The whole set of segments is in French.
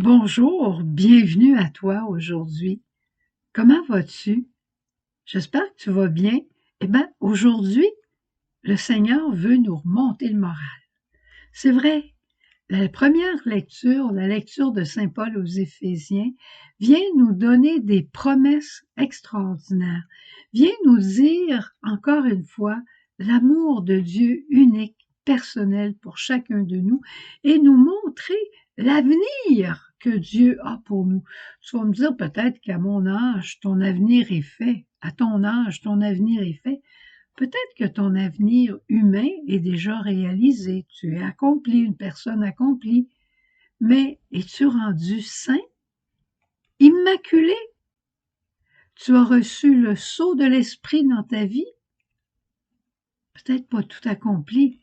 Bonjour, bienvenue à toi aujourd'hui. Comment vas-tu? J'espère que tu vas bien. Aujourd'hui, le Seigneur veut nous remonter le moral. C'est vrai, la première lecture, la lecture de Saint Paul aux Éphésiens, vient nous donner des promesses extraordinaires, vient nous dire, encore une fois, l'amour de Dieu unique, personnel pour chacun de nous, et nous montrer l'avenir que Dieu a pour nous. Tu vas me dire peut-être qu'à mon âge, ton avenir est fait. À ton âge, ton avenir est fait. Peut-être que ton avenir humain est déjà réalisé, tu es accompli, une personne accomplie, mais es-tu rendu saint, immaculé? Tu as reçu le sceau de l'Esprit dans ta vie? Peut-être pas tout accompli.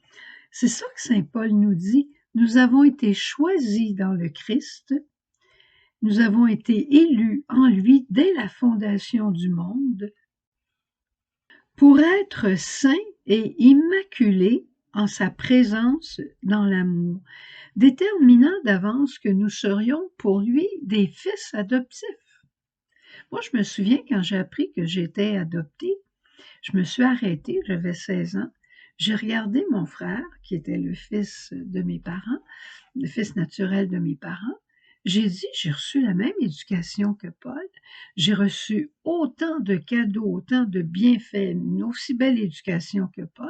C'est ça que saint Paul nous dit. Nous avons été choisis dans le Christ, nous avons été élus en lui dès la fondation du monde pour être saints et immaculés en sa présence dans l'amour, déterminant d'avance que nous serions pour lui des fils adoptifs. Moi, je me souviens quand j'ai appris que j'étais adoptée, je me suis arrêtée, j'avais 16 ans, j'ai regardé mon frère, qui était le fils de mes parents, le fils naturel de mes parents. J'ai dit, j'ai reçu la même éducation que Paul, j'ai reçu autant de cadeaux, autant de bienfaits, une aussi belle éducation que Paul,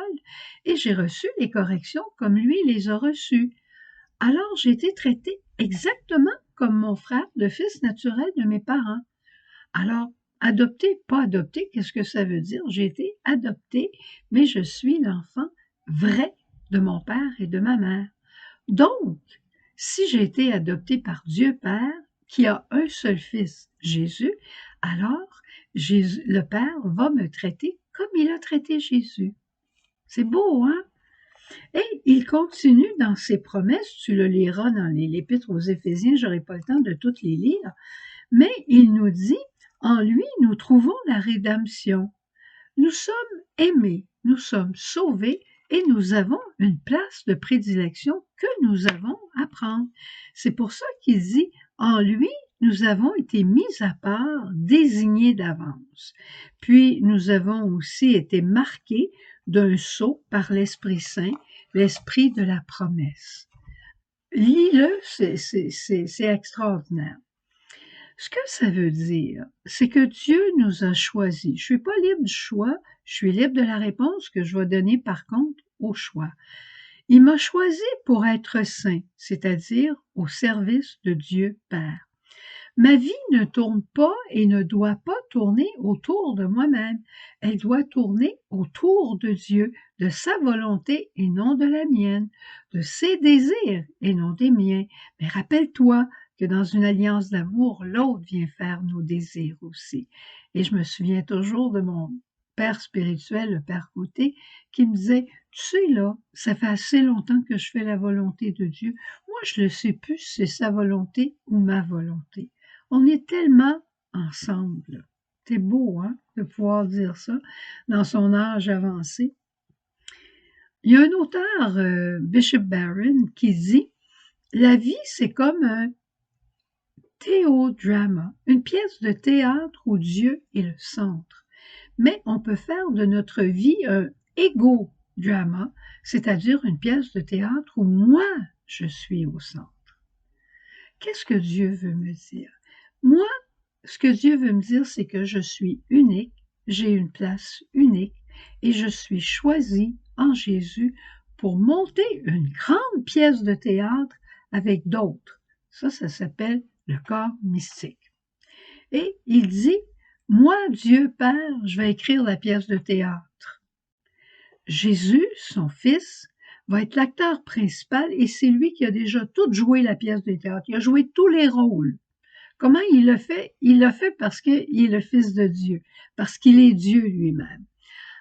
et j'ai reçu les corrections comme lui les a reçues. Alors j'ai été traitée exactement comme mon frère, le fils naturel de mes parents. Alors, adopté, pas adopté, qu'est-ce que ça veut dire? J'ai été adoptée, mais je suis l'enfant vrai de mon père et de ma mère. Donc, si j'ai été adoptée par Dieu Père, qui a un seul fils, Jésus, alors Jésus, le Père va me traiter comme il a traité Jésus. C'est beau, hein? Et il continue dans ses promesses, tu le liras dans l'Épître aux Éphésiens, j'aurai pas le temps de toutes les lire, mais il nous dit, en lui, nous trouvons la rédemption. Nous sommes aimés, nous sommes sauvés et nous avons une place de prédilection que nous avons à prendre. C'est pour ça qu'il dit, en lui, nous avons été mis à part, désignés d'avance. Puis nous avons aussi été marqués d'un sceau par l'Esprit Saint, l'Esprit de la promesse. Lis-le, c'est extraordinaire. Ce que ça veut dire, c'est que Dieu nous a choisis. Je suis pas libre du choix, je suis libre de la réponse que je vais donner par contre au choix. Il m'a choisi pour être saint, c'est-à-dire au service de Dieu Père. Ma vie ne tourne pas et ne doit pas tourner autour de moi-même. Elle doit tourner autour de Dieu, de sa volonté et non de la mienne, de ses désirs et non des miens. Mais rappelle-toi que dans une alliance d'amour, l'autre vient faire nos désirs aussi. Et je me souviens toujours de mon père spirituel, le père Côté, qui me disait, tu sais là, ça fait assez longtemps que je fais la volonté de Dieu. Moi, je ne sais plus si c'est sa volonté ou ma volonté. On est tellement ensemble. C'est beau, hein, de pouvoir dire ça dans son âge avancé. Il y a un auteur, Bishop Barron, qui dit « La vie, c'est comme un théodrama, une pièce de théâtre où Dieu est le centre. Mais on peut faire de notre vie un égo-drama, c'est-à-dire une pièce de théâtre où moi, je suis au centre. » Qu'est-ce que Dieu veut me dire? Moi, ce que Dieu veut me dire, c'est que je suis unique, j'ai une place unique et je suis choisie en Jésus pour monter une grande pièce de théâtre avec d'autres. Ça s'appelle le corps mystique. Et il dit, moi, Dieu Père, je vais écrire la pièce de théâtre. Jésus, son fils, va être l'acteur principal et c'est lui qui a déjà tout joué la pièce de théâtre. Il a joué tous les rôles. Comment il l'a fait? Il l'a fait parce qu'il est le Fils de Dieu, parce qu'il est Dieu lui-même.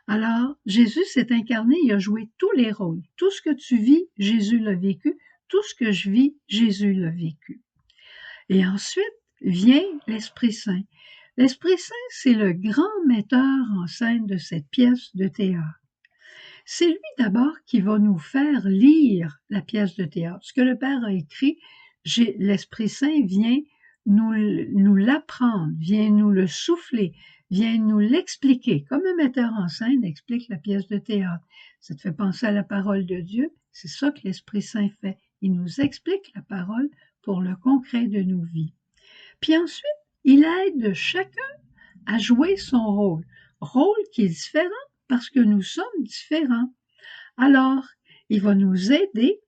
Alors, Jésus s'est incarné, il a joué tous les rôles. Tout ce que tu vis, Jésus l'a vécu. Tout ce que je vis, Jésus l'a vécu. Et ensuite vient l'Esprit Saint. L'Esprit Saint, c'est le grand metteur en scène de cette pièce de théâtre. C'est lui d'abord qui va nous faire lire la pièce de théâtre. Ce que le Père a écrit, l'Esprit Saint vient nous l'apprendre, vient nous le souffler, vient nous l'expliquer, comme un metteur en scène explique la pièce de théâtre. Ça te fait penser à la parole de Dieu, c'est ça que l'Esprit Saint fait. Il nous explique la parole pour le concret de nos vies. Puis ensuite, il aide chacun à jouer son rôle qui est différent parce que nous sommes différents. Alors, il va nous aider,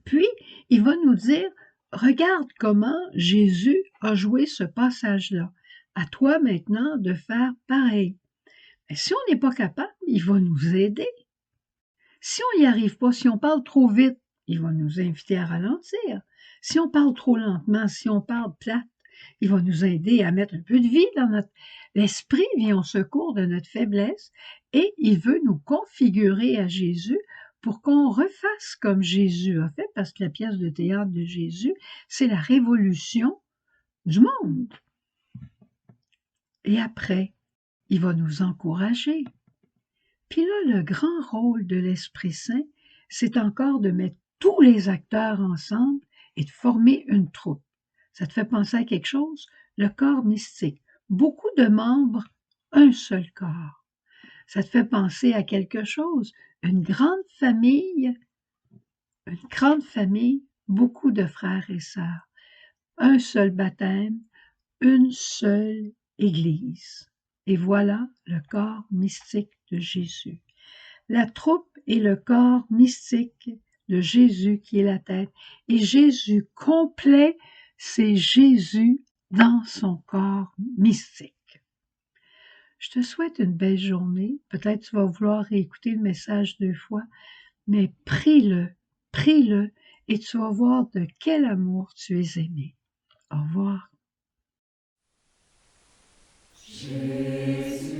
puis il va nous dire, regarde comment Jésus a joué ce passage-là. À toi maintenant de faire pareil. Mais si on n'est pas capable, il va nous aider. Si on n'y arrive pas, si on parle trop vite, il va nous inviter à ralentir. Si on parle trop lentement, si on parle plate, il va nous aider à mettre un peu de vie dans notre... L'Esprit vient au secours de notre faiblesse et il veut nous configurer à Jésus pour qu'on refasse comme Jésus a fait, parce que la pièce de théâtre de Jésus, c'est la révolution du monde. Et après, il va nous encourager. Puis là, le grand rôle de l'Esprit Saint, c'est encore de mettre tous les acteurs ensemble et de former une troupe. Ça te fait penser à quelque chose? Le corps mystique. Beaucoup de membres, un seul corps. Ça te fait penser à quelque chose? Une grande famille, beaucoup de frères et sœurs. Un seul baptême, une seule Église. Et voilà le corps mystique de Jésus. La troupe est le corps mystique de Jésus qui est la tête. Et Jésus complet, c'est Jésus dans son corps mystique. Je te souhaite une belle journée. Peut-être tu vas vouloir réécouter le message 2 fois, mais prie-le, et tu vas voir de quel amour tu es aimé. Au revoir. Jésus.